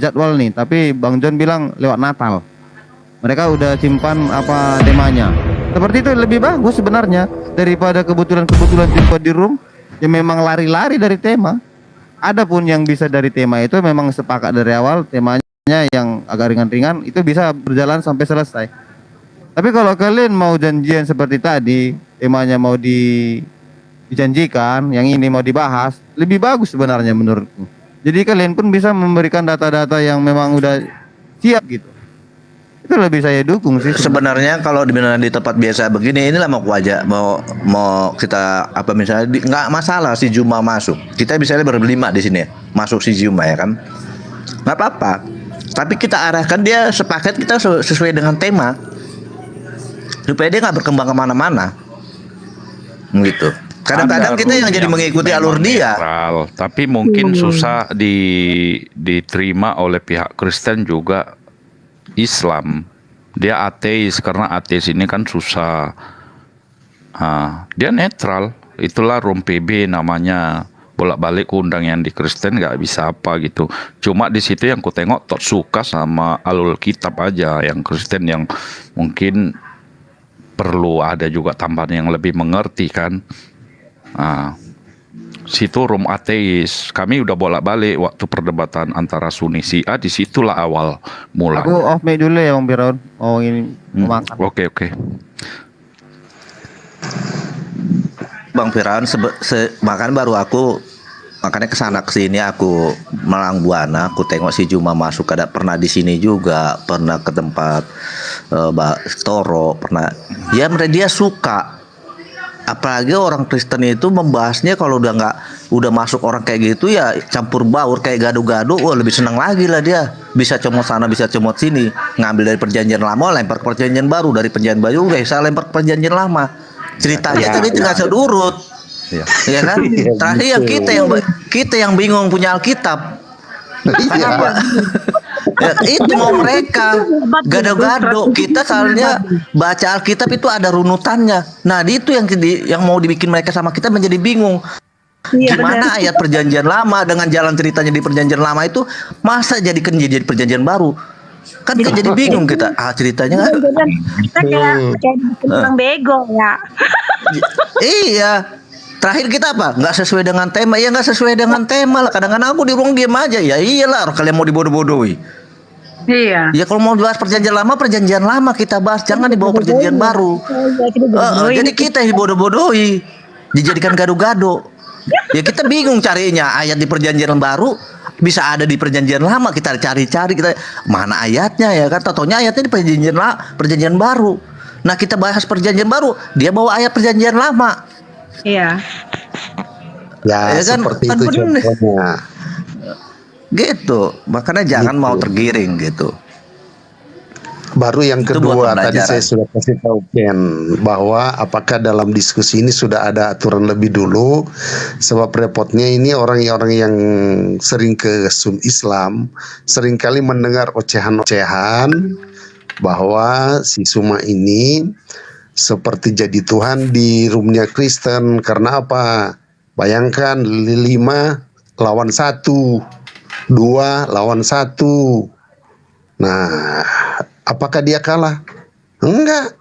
jadwal nih, tapi Bang John bilang lewat Natal. Mereka udah simpan apa temanya. Seperti itu lebih bagus sebenarnya daripada kebetulan-kebetulan jumpa di room yang memang lari-lari dari tema. Adapun yang bisa dari tema itu memang sepakat dari awal temanya yang agak ringan-ringan itu bisa berjalan sampai selesai. Tapi kalau kalian mau janjian seperti tadi, temanya mau dijanjikan, yang ini mau dibahas, lebih bagus sebenarnya menurutku. Jadi kalian pun bisa memberikan data-data yang memang udah siap gitu. Itu lebih saya dukung sih. Sebenarnya kalau di tempat biasa begini, inilah mau kita apa misalnya nggak masalah si Juma masuk. Kita misalnya berlima di sini masuk si Juma ya kan, nggak apa-apa. Tapi kita arahkan dia sepaket kita sesuai dengan tema supaya dia nggak berkembang kemana-mana gitu. Kadang-kadang kita yang jadi mengikuti alur dia. Netral, tapi mungkin susah diterima oleh pihak Kristen juga Islam. Dia ateis karena ateis ini kan susah. Dia netral. Itulah Room PB namanya. Bolak-balik undang yang di Kristen nggak bisa apa gitu. Cuma di situ yang ku tengok tot suka sama alur kitab aja. Yang Kristen yang mungkin perlu ada juga tambahan yang lebih mengerti kan. Situ room ateis. Kami udah bolak-balik waktu perdebatan antara Sunni Syiah, disitulah awal mulai. Aku off mic dulu ya Bang Firaun. Oh ini mau makan. Oke. Bang Firaun makan baru aku makanya kesana kesini aku Malang Buana, aku tengok si Juma masuk, ada pernah di sini juga, pernah ke tempat Toro, pernah. Ya dia suka. Apalagi orang Kristen itu membahasnya kalau udah masuk orang kayak gitu ya campur baur kayak gado-gado, wah lebih senang lagi lah dia. Bisa comot sana, bisa comot sini, ngambil dari perjanjian lama lempar ke perjanjian baru, dari perjanjian baru bisa lempar ke perjanjian lama. Ceritanya tadi tinggal sedurut. Ya kan? Terakhir yang kita yang bingung punya Alkitab. Kenapa? Ya, itu mau mereka gado-gado. Kita soalnya baca Alkitab itu ada runutannya. Nah, itu yang mau dibikin mereka sama kita menjadi bingung. Gimana ayat perjanjian lama dengan jalan ceritanya di perjanjian lama itu masa jadi perjanjian baru? Kan kita jadi bingung kita. Ceritanya kita kayak orang bego ya. Iya. Terakhir kita apa? Nggak sesuai dengan tema. Ya nggak sesuai dengan tema lah. Kadang-kadang aku di ruang diam aja. Ya iyalah kalian mau dibodoh-bodohi. Iya. Ya kalau mau bahas perjanjian lama kita bahas. Jangan dibawa perjanjian baru. Jadi kita yang dibodoh-bodohi. Dijadikan gado-gado. Ya kita bingung carinya. Ayat di perjanjian baru bisa ada di perjanjian lama. Kita cari-cari. Kita mana ayatnya ya kan. Totonya ayatnya di perjanjian baru. Nah kita bahas perjanjian baru. Dia bawa ayat perjanjian lama. Iya. Ya kan, seperti itu contohnya. Gitu. Makanya jangan mau tergiring gitu. Baru yang kedua tadi saya sudah kasih tahu Ken bahwa apakah dalam diskusi ini sudah ada aturan lebih dulu, sebab repotnya ini orang-orang yang sering ke Islam seringkali mendengar ocehan-ocehan bahwa si Suma ini seperti jadi Tuhan di roomnya Kristen. Karena apa? Bayangkan 5 lawan 1, 2 lawan 1. Nah, apakah dia kalah? Enggak.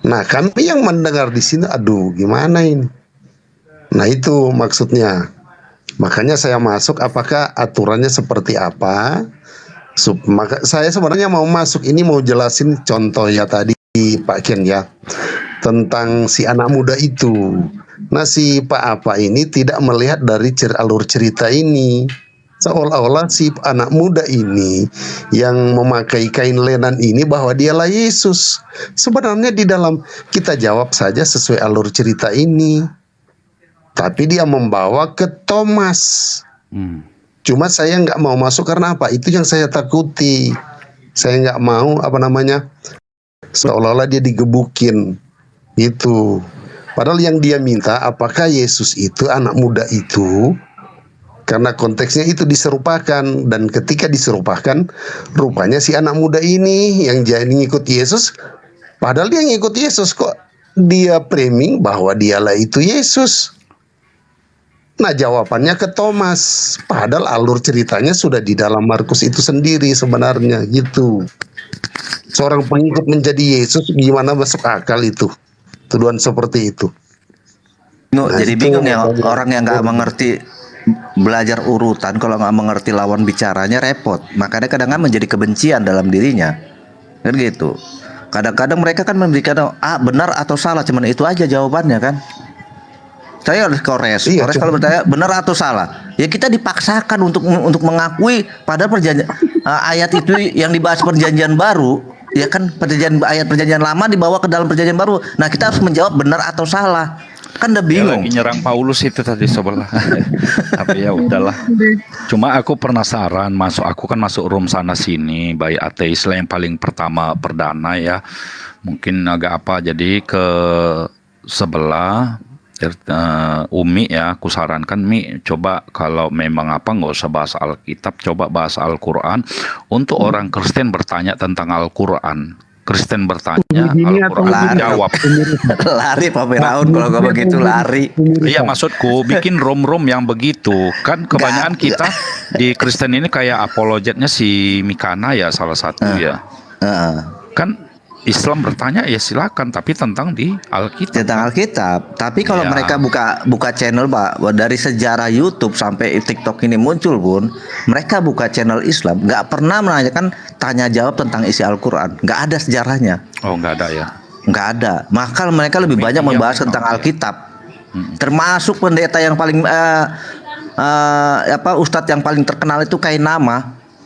Nah, kami yang mendengar di sini, aduh gimana ini? Nah itu maksudnya. Makanya saya masuk, apakah aturannya seperti apa? Maka saya sebenarnya mau masuk ini mau jelasin contoh ya tadi Pak Ken ya, tentang si anak muda itu. Nah si Pak Apa ini tidak melihat dari alur cerita ini. Seolah-olah si anak muda ini yang memakai kain lenan ini bahwa dialah Yesus. Sebenarnya di dalam kita jawab saja sesuai alur cerita ini. Tapi dia membawa ke Thomas. Cuma saya nggak mau masuk karena apa? Itu yang saya takuti. Saya nggak mau seolah-olah dia digebukin itu. Padahal yang dia minta apakah Yesus itu anak muda itu, karena konteksnya itu diserupakan, dan ketika diserupakan rupanya si anak muda ini yang jadi ngikut Yesus, padahal dia ngikut Yesus kok dia framing bahwa dialah itu Yesus. Nah, jawabannya ke Thomas. Padahal alur ceritanya sudah di dalam Markus itu sendiri sebenarnya gitu. Seorang pengikut menjadi Yesus gimana masuk akal itu? Tuduhan seperti itu. No, Nah, jadi itu bingung ya makanya. orang yang nggak mengerti belajar urutan, kalau nggak mengerti lawan bicaranya repot. Makanya kadang-kadang menjadi kebencian dalam dirinya. Kan gitu. Kadang-kadang mereka kan memberikan benar atau salah, cuman itu aja jawabannya kan. Saya harus kores. Iya, Kores kalau bertanya benar atau salah, ya kita dipaksakan untuk mengakui pada perjanjian ayat itu yang dibahas perjanjian baru, ya kan ayat perjanjian lama dibawa ke dalam perjanjian baru. Nah, kita harus menjawab benar atau salah. Kan udah Dia bingung. lagi nyerang Paulus itu tadi sebelah. Tapi ya udahlah. Cuma aku penasaran, aku kan masuk room sana sini, baik ateis lah yang paling pertama perdana ya. Mungkin agak apa, jadi ke sebelah Umi ya, aku sarankan Mi, coba kalau memang apa nggak usah bahas Alkitab, coba bahas Al-Quran. Untuk orang Kristen bertanya tentang Al-Quran, Kristen bertanya, Al-Quran jawab. Lari Pak Firaun kalau nggak begitu lari. Iya, maksudku bikin rom-rom yang begitu. Kan kebanyakan kita di Kristen ini kayak apologetnya si Mikana ya, salah satu ya. Kan Islam bertanya ya silakan, tapi tentang di Alkitab. Tentang Alkitab. Tapi kalau Iya. mereka buka channel Pak, dari sejarah YouTube sampai TikTok ini muncul pun, mereka buka channel Islam, nggak pernah menanyakan tanya jawab tentang isi Al-Quran. Nggak ada sejarahnya. Oh, nggak ada ya. Nggak ada. Maka mereka lebih banyak membahas tentang Alkitab. Termasuk pendeta yang paling ustadz yang paling terkenal itu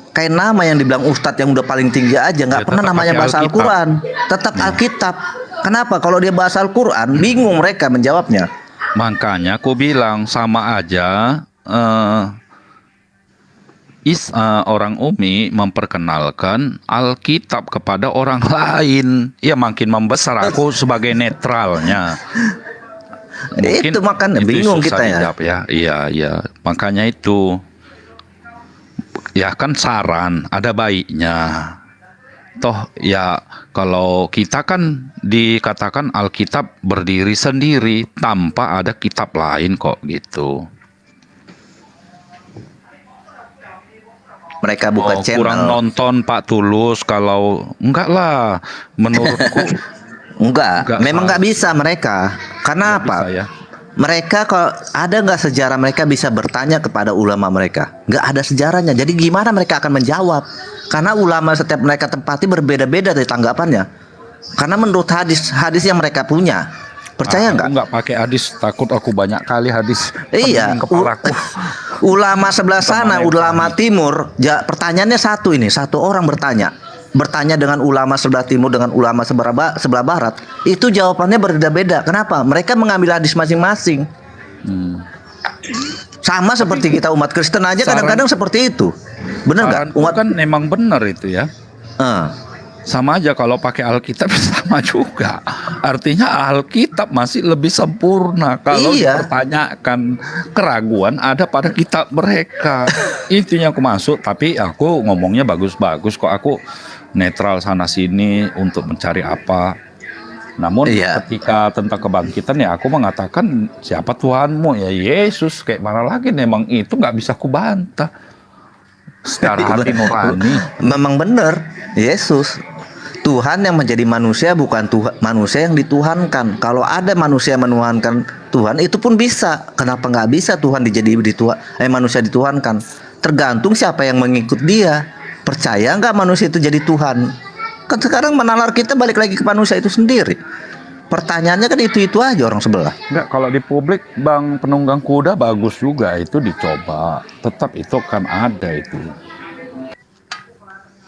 Kain nama yang dibilang ustadz yang udah paling tinggi aja nggak Ya, pernah tetap namanya pakai bahasa Alkitab. Al-Quran. Tetap Alkitab. Kenapa? Kalau dia bahas Al-Quran, bingung mereka menjawabnya. Makanya aku bilang sama aja orang Umi memperkenalkan Alkitab kepada orang lain. Ya makin membesar aku sebagai netralnya. Itu makanya bingung susah kita ya. dijawab ya. Iya. Makanya itu. Ya kan saran, ada baiknya. Toh ya kalau kita kan dikatakan Alkitab berdiri sendiri tanpa ada kitab lain kok gitu. Mereka buka channel. Kurang nonton Pak Tulus kalau enggak lah menurutku. Enggak, memang nggak bisa mereka. Karena Nggak apa? bisa ya. Mereka kalau ada nggak sejarah mereka bisa bertanya kepada ulama mereka? Nggak ada sejarahnya. Jadi gimana mereka akan menjawab? Karena ulama setiap mereka tempati berbeda-beda dari tanggapannya. Karena menurut hadis yang mereka punya, percaya nggak? Aku nggak pakai hadis, takut aku banyak kali hadis. Iya, pening kepalaku. ulama sebelah sana, ulama timur, pertanyaannya satu orang bertanya dengan ulama sebelah timur dengan ulama sebelah barat, itu jawabannya berbeda-beda. Kenapa? Mereka mengambil hadis masing-masing. Sama seperti kita umat Kristen aja kadang-kadang seperti itu. Benar nggak? Saranku kan memang benar itu ya. Sama aja kalau pakai Alkitab sama juga. Artinya Alkitab masih lebih sempurna kalau dipertanyakan keraguan ada pada kitab mereka. Intinya aku masuk, tapi aku ngomongnya bagus-bagus kok, aku netral sana sini untuk mencari apa. Namun ketika tentang kebangkitan ya aku mengatakan siapa Tuhanmu ya Yesus, kayak mana lagi memang itu nggak bisa kubantah. Secara hati nurani. Memang benar, Yesus Tuhan yang menjadi manusia, bukan Tuhan manusia yang dituhankan. Kalau ada manusia menuhankan Tuhan, itu pun bisa. Kenapa nggak bisa Tuhan manusia dituhankan? Tergantung siapa yang mengikut dia. Percaya nggak manusia itu jadi Tuhan? Kan sekarang menalar kita balik lagi ke manusia itu sendiri. Pertanyaannya kan itu aja orang sebelah. Enggak, kalau di publik Bang Penunggang Kuda bagus juga, itu dicoba. Tetap itu kan ada itu.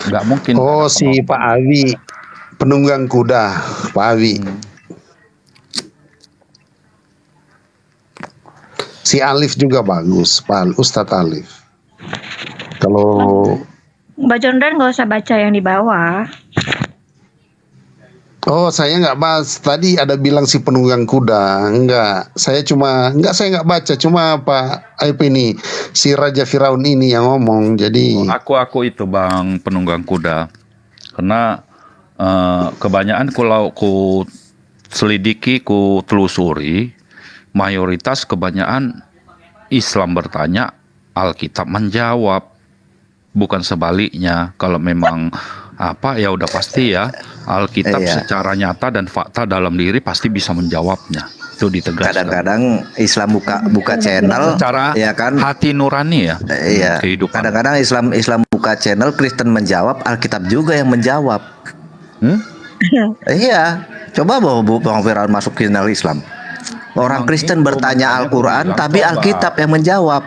Enggak mungkin. Oh, si Pak Awi, penunggang kuda, Pak Awi. Si Alif juga bagus, Pak Ustadz Alif. Kalau Mbak Jondan nggak usah baca yang di bawah. saya nggak bahas. Tadi ada bilang si penunggang kuda. Saya nggak baca. Cuma ini si Raja Firaun ini yang ngomong. Jadi Aku itu Bang Penunggang Kuda. Karena kebanyakan kalau ku selidiki, ku telusuri, mayoritas kebanyakan Islam bertanya, Alkitab menjawab, bukan sebaliknya. Kalau memang ya udah pasti ya, Alkitab Iya. secara nyata dan fakta dalam diri pasti bisa menjawabnya. Itu ditegaskan. Kadang-kadang Islam buka channel, Secara ya kan? hati nurani ya. Iya. Kehidupan. Kadang-kadang Islam buka channel, Kristen menjawab, Alkitab juga yang menjawab. Iya. Coba Bang Firaun masuk channel Islam. Orang Memang Kristen itu bertanya makanya Al-Quran, gua bilang, tapi coba. Alkitab yang menjawab.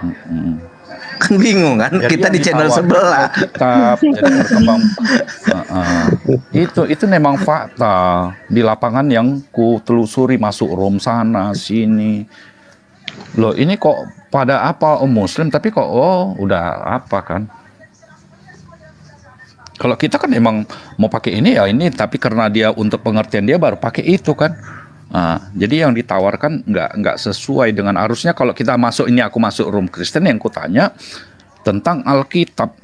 Kan bingung kan? Jadi Kita yang di channel ditawarkan sebelah. Alkitab, jadi berkembang. Itu memang fakta di lapangan yang ku telusuri, masuk Rom sana sini. Loh ini kok pada apa Muslim, tapi kok udah apa kan? Kalau kita kan emang mau pakai ini ya ini, tapi karena dia untuk pengertian dia baru pakai itu kan. Jadi yang ditawarkan nggak sesuai dengan arusnya. Kalau kita masuk ini, aku masuk room Kristen, yang kutanya tentang Alkitab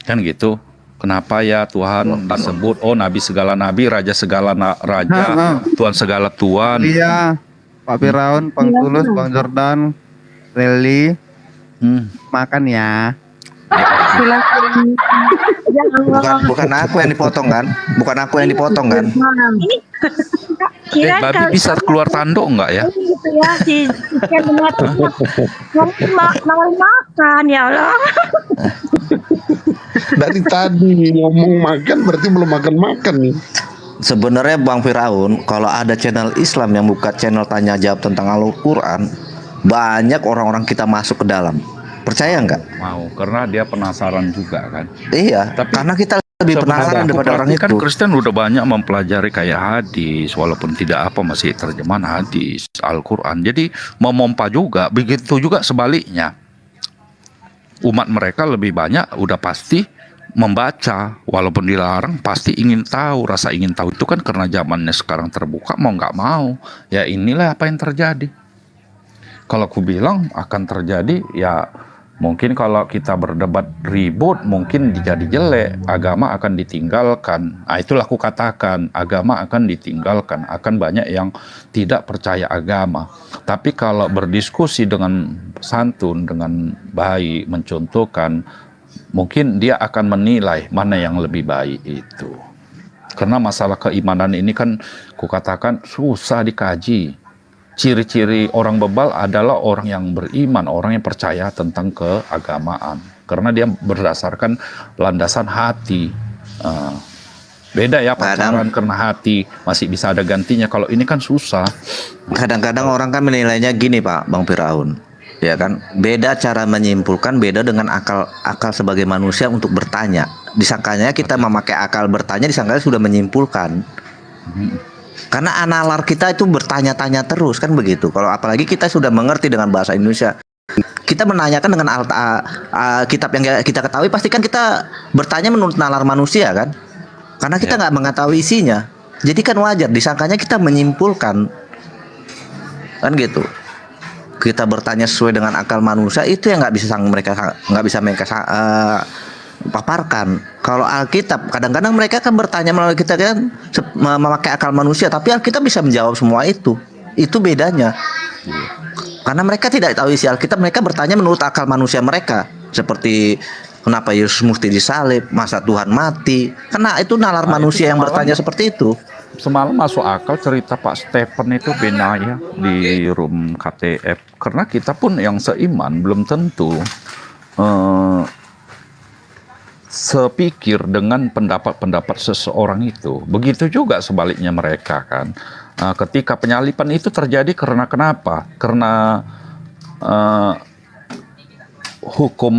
kan gitu. Kenapa ya Tuhan disebut Nabi segala nabi, Raja segala raja, Tuhan segala Tuhan. Iya, Pak Firaun, Bang Tulus, Bang Jordan, Reli, makan ya. Bukan aku yang dipotong kan? Bukan aku yang dipotong kan? Ini kira Babi bisa keluar tanduk nggak ya? gitu ya si Ken mau makan ya Allah. Dari tadi ngomong makan berarti belum makan nih. Sebenarnya Bang Firaun, kalau ada channel Islam yang buka channel tanya jawab tentang Al-Quran, banyak orang-orang kita masuk ke dalam. Percaya nggak? Mau, karena dia penasaran juga kan. Iya, Tapi karena kita lebih penasaran daripada orang itu. Kan Kristen udah banyak mempelajari kayak hadis, walaupun tidak masih terjemahan hadis, Al-Quran. Jadi memompa juga, begitu juga sebaliknya. Umat mereka lebih banyak udah pasti membaca, walaupun dilarang pasti ingin tahu. Rasa ingin tahu itu kan karena zamannya sekarang terbuka, mau nggak mau. Ya inilah apa yang terjadi. Kalau aku bilang akan terjadi ya, mungkin kalau kita berdebat ribut mungkin jadi jelek, agama akan ditinggalkan. Itulah aku katakan, agama akan ditinggalkan, akan banyak yang tidak percaya agama. Tapi kalau berdiskusi dengan santun, dengan baik, mencontohkan, mungkin dia akan menilai mana yang lebih baik itu. Karena masalah keimanan ini kan kukatakan susah dikaji. Ciri-ciri orang bebal adalah orang yang beriman, orang yang percaya tentang keagamaan. Karena dia berdasarkan landasan hati. Beda ya pacaran karena hati, masih bisa ada gantinya. Kalau ini kan susah. Kadang-kadang orang kan menilainya gini Pak Bang Firaun, ya kan? Beda cara menyimpulkan, beda dengan akal sebagai manusia untuk bertanya. Disangkanya kita memakai akal bertanya, disangkanya sudah menyimpulkan. Karena nalar kita itu bertanya-tanya terus kan begitu. Kalau apalagi kita sudah mengerti dengan bahasa Indonesia, kita menanyakan dengan kitab yang kita ketahui, pasti kan kita bertanya menurut nalar manusia kan? Karena kita nggak mengetahui isinya. Jadi kan wajar disangkanya kita menyimpulkan kan gitu. Kita bertanya sesuai dengan akal manusia, itu yang nggak bisa mereka paparkan. Kalau Alkitab kadang-kadang mereka kan bertanya melalui kita kan memakai akal manusia, tapi Alkitab bisa menjawab semua itu. Itu bedanya. Karena mereka tidak tahu isi Alkitab, mereka bertanya menurut akal manusia mereka. Seperti kenapa Yesus mesti disalib, masa Tuhan mati. Karena itu nalar manusia yang bertanya seperti itu. Semalam masuk akal cerita Pak Stephen itu Benaya di room KTF. Karena kita pun yang seiman belum tentu sepikir dengan pendapat-pendapat seseorang itu. Begitu juga sebaliknya mereka kan. Ketika penyalipan itu terjadi karena kenapa? Karena hukum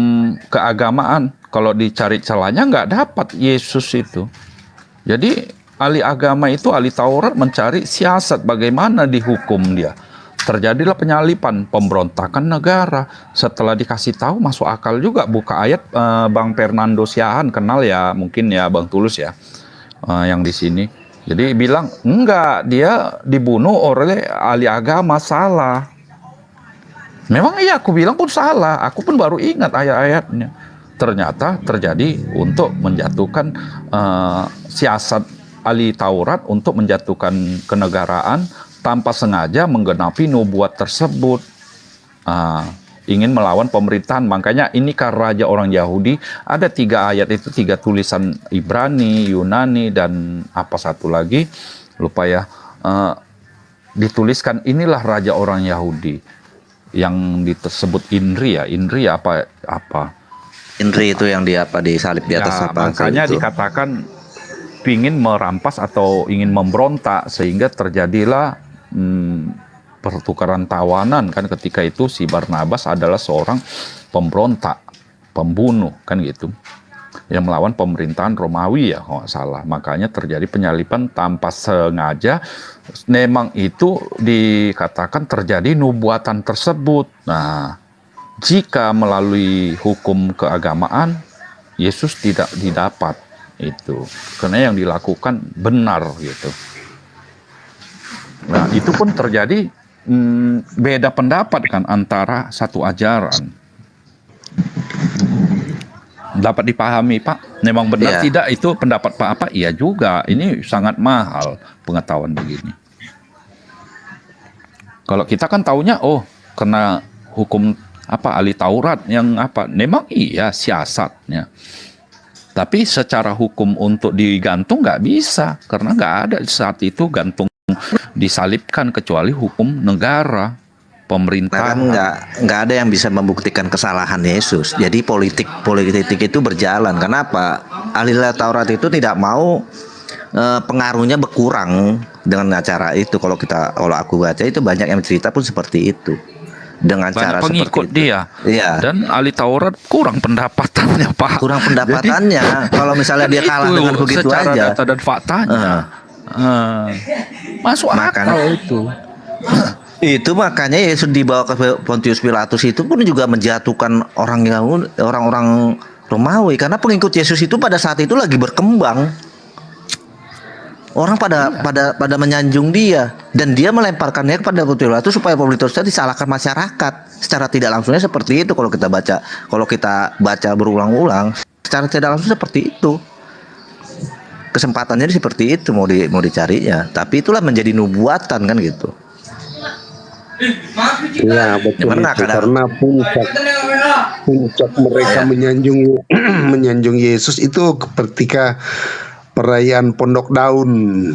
keagamaan. Kalau dicari celahnya nggak dapat Yesus itu. Jadi ahli agama itu, ahli Taurat mencari siasat bagaimana dihukum dia. Terjadilah penyalipan, pemberontakan negara. Setelah dikasih tahu masuk akal juga. Buka ayat Bang Fernando Siahaan, kenal ya mungkin ya Bang Tulus ya, yang di sini. Jadi bilang enggak, dia dibunuh oleh ahli agama, salah. Memang iya, aku bilang pun salah. Aku pun baru ingat ayat-ayatnya. Ternyata terjadi untuk menjatuhkan siasat ahli Taurat untuk menjatuhkan kenegaraan tanpa sengaja menggenapi nubuat tersebut. ingin melawan pemerintahan. Makanya ini kan raja orang Yahudi, ada 3 ayat itu, 3 tulisan Ibrani, Yunani, dan apa satu lagi lupa ya, dituliskan inilah raja orang Yahudi yang disebut Indri apa Indri itu yang disalib di atas ya, apa makanya itu. dikatakan ingin merampas atau ingin memberontak, sehingga terjadilah pertukaran tawanan kan. Ketika itu si Barnabas adalah seorang pemberontak, pembunuh kan gitu, yang melawan pemerintahan Romawi ya kalau nggak salah. Makanya terjadi penyaliban tanpa sengaja. Memang itu dikatakan terjadi nubuatan tersebut. Nah, jika melalui hukum keagamaan, Yesus tidak didapat itu, karena yang dilakukan benar gitu. Nah, itu pun terjadi beda pendapat kan antara satu ajaran. Dapat dipahami Pak? Memang benar Iya. tidak itu pendapat Pak apa? Iya juga. Ini sangat mahal pengetahuan begini. Kalau kita kan taunya kena hukum ahli Taurat yang apa? Memang iya siasatnya. Tapi secara hukum untuk digantung nggak bisa, karena nggak ada saat itu gantung disalibkan kecuali hukum negara, Nah, pemerintah. kan nggak ada yang bisa membuktikan kesalahan Yesus. Jadi politik itu berjalan. Kenapa? Ahli Taurat itu tidak mau pengaruhnya berkurang dengan acara itu. Kalau aku baca itu banyak yang cerita pun seperti itu. Dengan Banyak cara pengikut seperti itu. dia. Iya. Dan ahli Taurat kurang pendapatannya Pak. Kurang pendapatannya. Kalau misalnya dia kalah Itu dengan begitu secara aja. data dan faktanya. Masuk Makanya- akal itu. Itu makanya Yesus dibawa ke Pontius Pilatus itu pun juga menjatuhkan orang-orang Romawi, karena pengikut Yesus itu pada saat itu lagi berkembang. Orang pada menyanjung dia, dan dia melemparkannya kepada Pontius Pilatus supaya Pontius Pilatus disalahkan masyarakat. Secara tidak langsungnya seperti itu kalau kita baca berulang-ulang, secara tidak langsung seperti itu. Kesempatannya seperti itu mau dicarinya, tapi itulah menjadi nubuatan kan gitu. Ya betul Gimana itu. kadang- Karena puncak mereka menyanjung Yesus itu ketika perayaan Pondok Daun.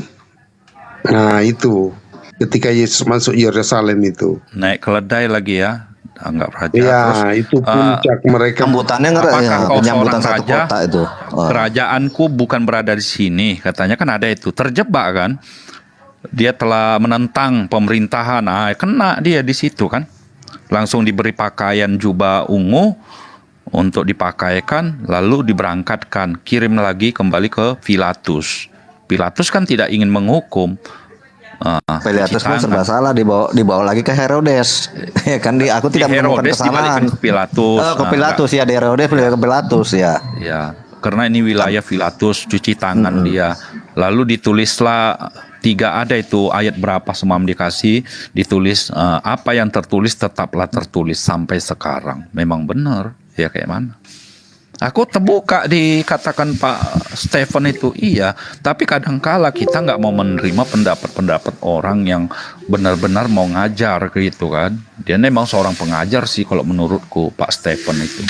Nah itu ketika Yesus masuk Yerusalem itu. Naik keledai lagi ya, anggap raja. Ya Terus, itu puncak mereka. Sambutannya apakah kau penyambutan seorang satu raja? kota itu. Kerajaanku bukan berada di sini, katanya kan ada itu. Terjebak kan? Dia telah menentang pemerintahan. Kena dia di situ kan. Langsung diberi pakaian jubah ungu untuk dipakaikan, lalu diberangkatkan, kirim lagi kembali ke Pilatus. Pilatus kan tidak ingin menghukum. Pilatus pun cuci serba tangan. salah, dibawa lagi ke Herodes. Ya kan aku tidak menemukan Herodes kesalahan. dibalikin ke Pilatus. Ke Pilatus ya, di Herodes balik ke Pilatus ya. Ya, karena ini wilayah Pilatus, cuci tangan dia. Lalu ditulislah 3 ada itu ayat berapa semalam dikasih, ditulis apa yang tertulis tetaplah tertulis sampai sekarang. Memang benar, ya kayak mana? Aku terbuka dikatakan Pak Stephen itu iya, tapi kadangkala kita nggak mau menerima pendapat-pendapat orang yang benar-benar mau ngajar gitu kan. Dia memang seorang pengajar sih kalau menurutku Pak Stephen itu.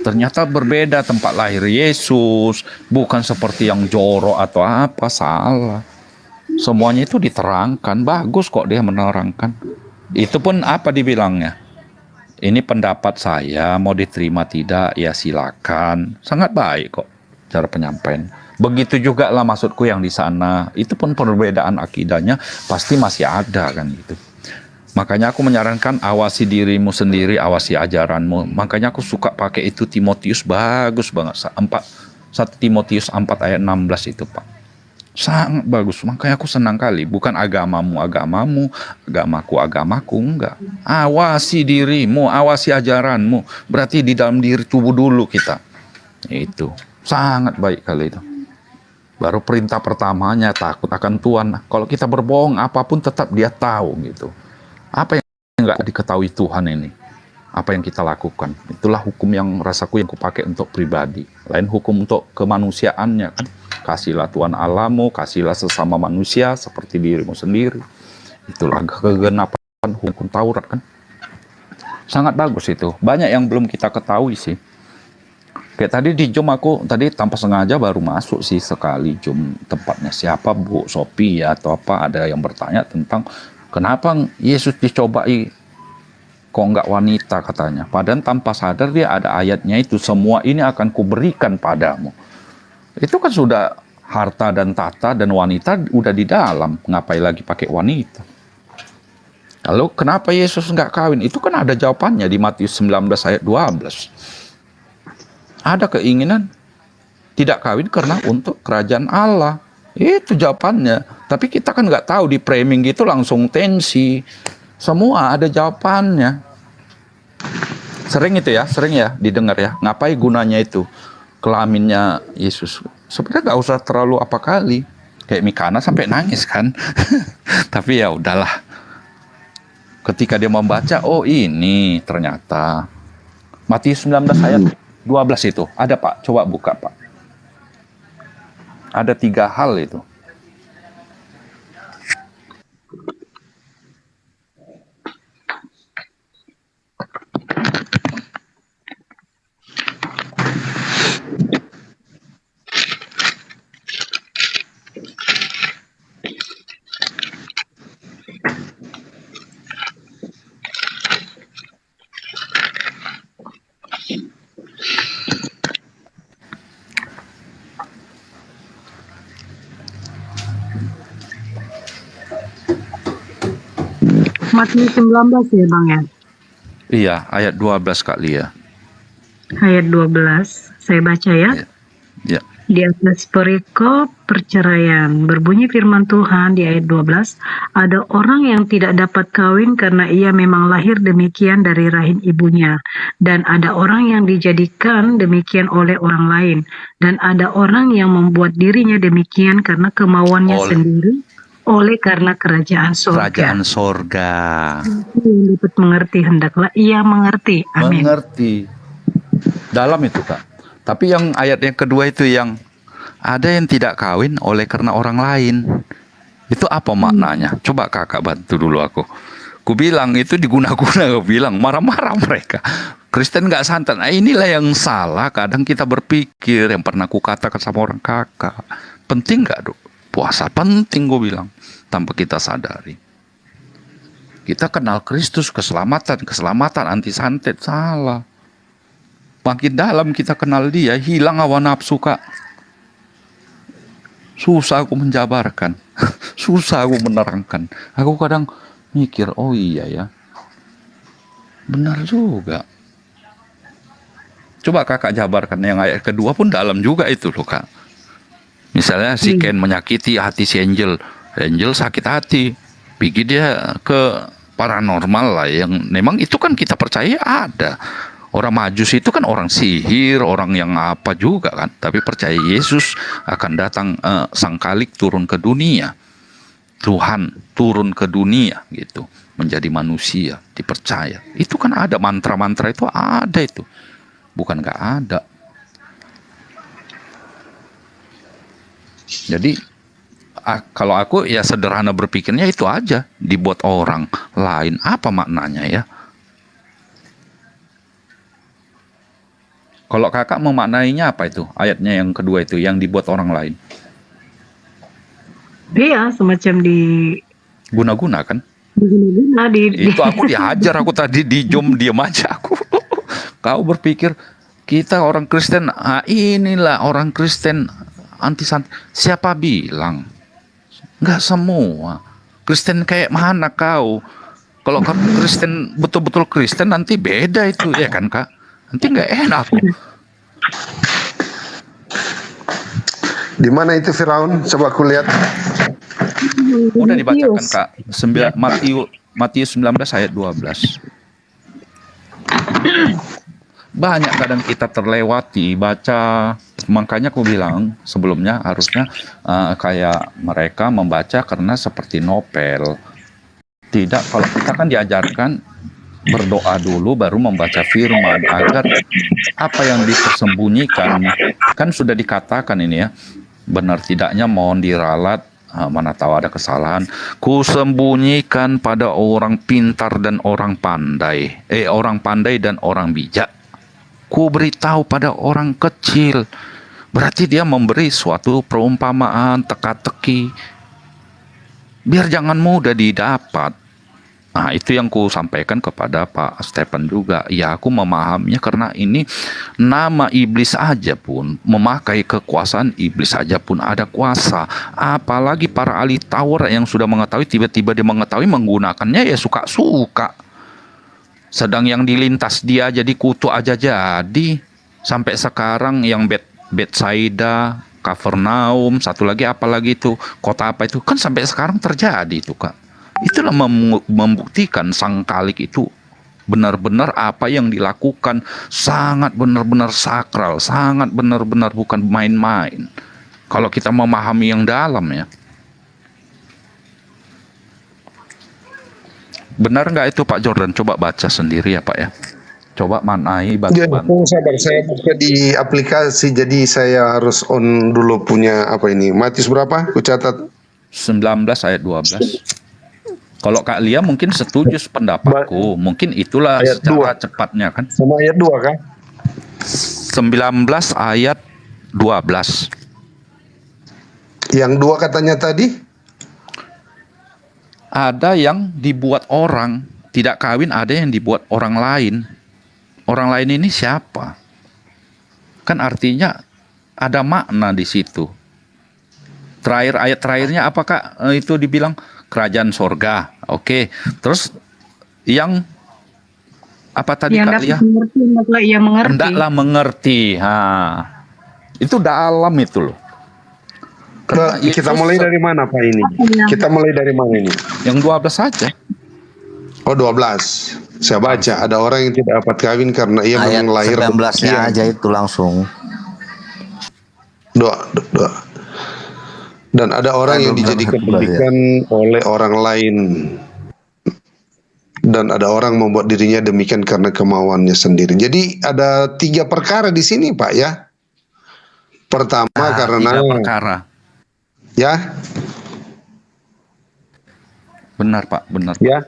Ternyata berbeda tempat lahir Yesus, bukan seperti yang jorok atau apa, salah. Semuanya itu diterangkan, bagus kok dia menerangkan. Itu pun apa dibilangnya? Ini pendapat saya, mau diterima tidak, ya silakan. Sangat baik kok cara penyampaian. Begitu juga lah maksudku yang di sana. Itu pun perbedaan akidahnya pasti masih ada kan gitu. Makanya aku menyarankan awasi dirimu sendiri, awasi ajaranmu. Makanya aku suka pakai itu Timotius, bagus banget. 1 Timotius 4 ayat 16 itu Pak. Sangat bagus, makanya aku senang kali. Bukan agamamu, agamaku, enggak. Awasi dirimu, awasi ajaranmu. Berarti di dalam diri tubuh dulu kita. Itu, sangat baik kali itu. Baru perintah pertamanya takut akan Tuhan. Kalau kita berbohong apapun tetap dia tahu gitu. Apa yang enggak diketahui Tuhan ini? Apa yang kita lakukan? Itulah hukum yang rasaku yang kupakai untuk pribadi. Lain hukum untuk kemanusiaannya kan. Kasihlah Tuhan Allahmu, kasihlah sesama manusia seperti dirimu sendiri. Itulah kegenapan hukum Taurat kan. Sangat bagus itu. Banyak yang belum kita ketahui sih. Kayak tadi di Zoom aku tadi tanpa sengaja baru masuk sih sekali Zoom tempatnya siapa Bu Sophie ya atau apa, ada yang bertanya tentang kenapa Yesus dicobai kok nggak wanita katanya. Padahal tanpa sadar dia ada ayatnya itu, semua ini akan kuberikan padamu. Itu kan sudah harta dan tata dan wanita udah di dalam, ngapain lagi pakai wanita? Lalu kenapa Yesus nggak kawin? Itu kan ada jawabannya di Matius 19 ayat 12. Ada keinginan tidak kawin karena untuk kerajaan Allah. Itu jawabannya. Tapi kita kan nggak tahu, di framing gitu langsung tensi. Semua ada jawabannya. Sering ya didengar ya. Ngapain gunanya itu kelaminnya Yesus? Sebenarnya nggak usah terlalu apa kali. Kayak Mikana sampai nangis kan. Tapi ya udahlah. Ketika dia membaca, oh ini ternyata Matius 19 ayat 12 itu. Ada Pak, coba buka Pak. Ada 3 hal itu. Matius 19 ya Bang ya? Iya, ayat 12 Kak Lia. Ayat 12, saya baca ya. Ya. Di atas perikop perceraian, berbunyi firman Tuhan di ayat 12, ada orang yang tidak dapat kawin karena ia memang lahir demikian dari rahim ibunya. Dan ada orang yang dijadikan demikian oleh orang lain. Dan ada orang yang membuat dirinya demikian karena kemauannya sendiri, oleh karena kerajaan surga. Kerajaan sorga. Yang dapat mengerti, hendaklah ia mengerti. Amin. Mengerti. Dalam itu Kak. Tapi yang ayat yang kedua itu yang ada yang tidak kawin oleh karena orang lain. Itu apa maknanya? Coba Kakak bantu dulu aku. Ku bilang itu diguna-guna, aku bilang marah-marah mereka. Kristen nggak santan. Nah, inilah yang salah. Kadang kita berpikir yang pernah ku katakan sama orang kakak. Penting nggak Dok? Puasa penting gue bilang. Tanpa kita sadari. Kita kenal Kristus, keselamatan anti santet, salah. Makin dalam kita kenal dia, hilang hawa nafsu Kak. Susah aku menjabarkan. Susah aku menerangkan. Aku kadang mikir, oh iya ya. Benar juga. Coba Kakak jabarkan yang ayat kedua pun dalam juga itu loh Kak. Misalnya si Ken menyakiti hati si Angel. Angel sakit hati. Pikir dia ke paranormal lah. Yang memang itu kan kita percaya ada. Orang Majus itu kan orang sihir, orang yang apa juga kan. Tapi percaya Yesus akan datang, sang Khalik turun ke dunia. Tuhan turun ke dunia gitu. Menjadi manusia, dipercaya. Itu kan ada, mantra-mantra itu ada itu. Bukan gak ada. Jadi, kalau aku ya sederhana berpikirnya itu aja. Dibuat orang lain. Apa maknanya ya? Kalau Kakak memaknainya apa itu? Ayatnya yang kedua itu, yang dibuat orang lain. Iya, semacam Guna-guna kan? diguna Itu aku dihajar, aku tadi di Zoom diam aja aku. Kau berpikir kita orang Kristen, inilah orang Kristen anti santet. Siapa bilang? Enggak semua. Kristen kayak mana kau? Kalau kamu Kristen betul-betul Kristen nanti beda itu ya kan Kak? Nanti nggak enak. Di mana itu Firaun? Coba aku lihat. Udah dibacakan Kak. Matius 19 ayat 12. Banyak kadang kita terlewati baca. Makanya aku bilang sebelumnya harusnya kayak mereka membaca karena seperti novel. Tidak, kalau kita kan diajarkan berdoa dulu baru membaca firman agar apa yang dipersembunyikan kan sudah dikatakan ini ya, benar tidaknya mohon diralat Mana tahu ada kesalahan. Kusembunyikan pada orang pintar dan orang pandai. Orang pandai dan orang bijak. Ku beritahu pada orang kecil. Berarti dia memberi suatu perumpamaan, teka-teki. Biar jangan mudah didapat. Nah, itu yang ku sampaikan kepada Pak Stephen juga. Ya, aku memahaminya karena ini nama iblis aja pun, memakai kekuasaan iblis aja pun ada kuasa. Apalagi para ahli Taurat yang sudah mengetahui, tiba-tiba dia mengetahui menggunakannya ya suka-suka. Sedang yang dilintas dia jadi kutu aja jadi. Sampai sekarang yang Betsaida, Kapernaum, satu lagi apalagi itu, kota apa itu, kan sampai sekarang terjadi itu, Kak. Itulah membuktikan sang Khalik itu benar-benar apa yang dilakukan sangat benar-benar sakral, sangat benar-benar bukan main-main. Kalau kita memahami yang dalam ya. Benar nggak itu Pak Jordan? Coba baca sendiri ya Pak ya. Coba manai bantu-bantu. Sabar, saya buka di aplikasi, jadi saya harus on dulu punya apa ini. Matius berapa? Ku catat 19 ayat 12. Kalau Kak Lia mungkin setuju pendapatku, mungkin itulah ayat secara 2. cepatnya kan. Sama ayat 2 kan? 19 ayat 12. Yang 2 katanya tadi? Ada yang dibuat orang, tidak kawin, ada yang dibuat orang lain. Orang lain ini siapa? Kan artinya ada makna di situ. Terakhir ayat terakhirnya apakah itu dibilang kerajaan sorga? Oke. Terus yang apa tadi Yang Kak dapat Lia? mengerti, hendaklah ia mengerti. Hendaklah mengerti. Itu dalam itu loh. Karena Kita Yesus mulai dari mana Pak ini? Kita mulai dari mana ini? yang 12 saja. Oh 12. Saya baca ada orang yang tidak dapat kawin karena ia Ayat memang lahir 19-nya aja itu langsung. Doa. Dan ada orang yang dijadikan demikian oleh orang lain. Dan ada orang membuat dirinya demikian karena kemauannya sendiri. Jadi ada 3 perkara di sini Pak ya. Pertama karena 3 perkara. ya. Benar Pak, benar. Ya.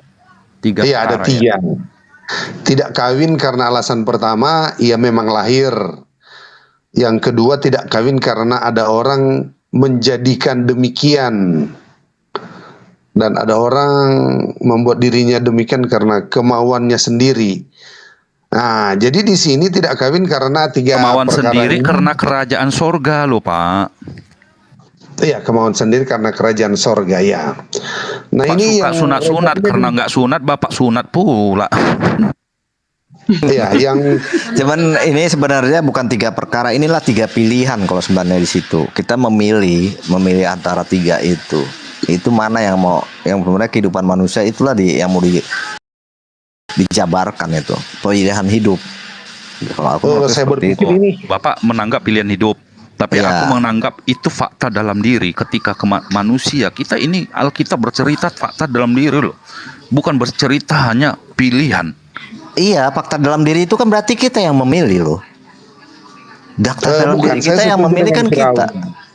3 Iya ada perkara. 3. Tidak kawin karena alasan pertama ia memang lahir. Yang kedua tidak kawin karena ada orang menjadikan demikian. Dan ada orang membuat dirinya demikian karena kemauannya sendiri. Nah, jadi di sini tidak kawin karena 3 Kemauan perkara sendiri ini. karena kerajaan sorga loh Pak. Iya, kemauan sendiri karena kerajaan sorga ya. Nah Pak ini suka yang sunat-sunat, karena nggak sunat Bapak sunat pula. Iya, yang Cuman ini sebenarnya bukan 3 perkara, inilah 3 pilihan kalau sebenarnya di situ. Kita memilih antara 3 itu. Itu mana yang sebenarnya kehidupan manusia itulah yang mau dijabarkan itu. Pilihan hidup. Kalau aku menurut saya seperti itu. berpikir ini Bapak menanggap pilihan hidup. Tapi Ya. aku menganggap itu fakta dalam diri ketika manusia. Kita ini Alkitab bercerita fakta dalam diri loh. Bukan bercerita hanya pilihan. Iya, fakta dalam diri itu kan berarti kita yang memilih loh. Fakta dalam bukan, diri saya kita yang setuju memilih dengan kan kita. Firaun.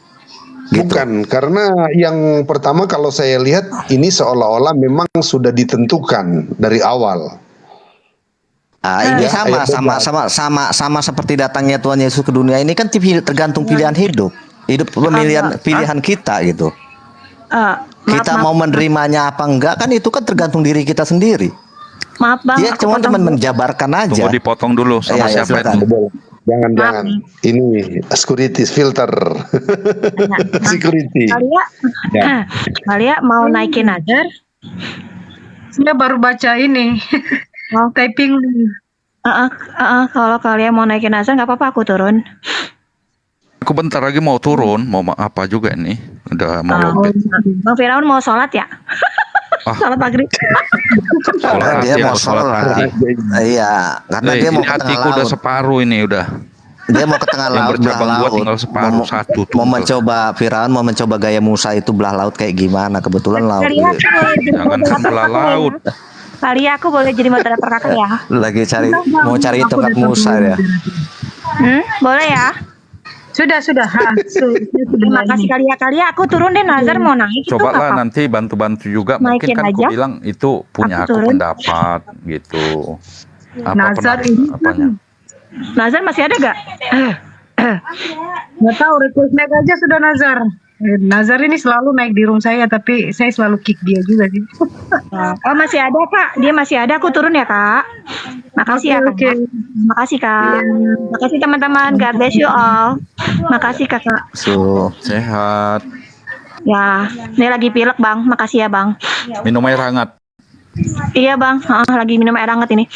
Gitu. Bukan, karena yang pertama kalau saya lihat ini seolah-olah memang sudah ditentukan dari awal. Ini Ya, ayat sama seperti datangnya Tuhan Yesus ke dunia ini kan tergantung pilihan hidup. Pilihan kita gitu. Kita mau menerimanya apa enggak kan itu kan tergantung diri kita sendiri. Maaf Bang, Dia aku cuma potong dulu. menjabarkan aja. Tunggu dipotong dulu sama Iya, siapa silakan. itu? Jangan. Ini security filter. Security. Ya. Kalian mau naikin aja? Saya baru baca ini. Typing. Kalau kalian mau naikin azan nggak apa-apa, aku turun. Aku bentar lagi mau turun, mau apa juga ini? Udah mau lobet. Bang Firaun mau sholat ya? Sholat maghrib. Sholat Dia hati, mau aku sholat sholat. hati. Iya, karena dia mau Ini ke tengah hatiku udah laut. separuh ini udah. Dia mau ke tengah Yang laut, belah bercabang dua laut. tinggal separuh, Mau- satu mau tunggal. mencoba Firaun mau mencoba gaya Musa itu belah laut kayak gimana? Kebetulan laut. Kalian aku boleh jadi Jangan moderator sebelah kakak ya? laut. Kalian aku boleh jadi moderator kakak ya? Lagi mau cari tongkat Musa ya. Boleh ya? Sudah. Terima kasih kali ya. Aku turun deh, Nazar mau naik itu Cobalah apa? nanti bantu-bantu juga. Mungkin Naikin kan aku aja. bilang itu punya Aku aku turun. pendapat gitu. Apa Nazar ini apanya? Nazar masih ada gak? nggak tahu request naik aja sudah Nazar. Nazar ini selalu naik di room saya, tapi saya selalu kick dia juga sih. Oh masih ada Kak, dia masih ada. Aku turun ya Kak. Makasih ya Kak. Oke. Makasih Kak. Makasih teman-teman. God bless you all. Makasih Kakak. So, Sehat. Ya, ini lagi pilek Bang. Makasih ya Bang. Minum air hangat. Iya Bang, lagi minum air hangat ini.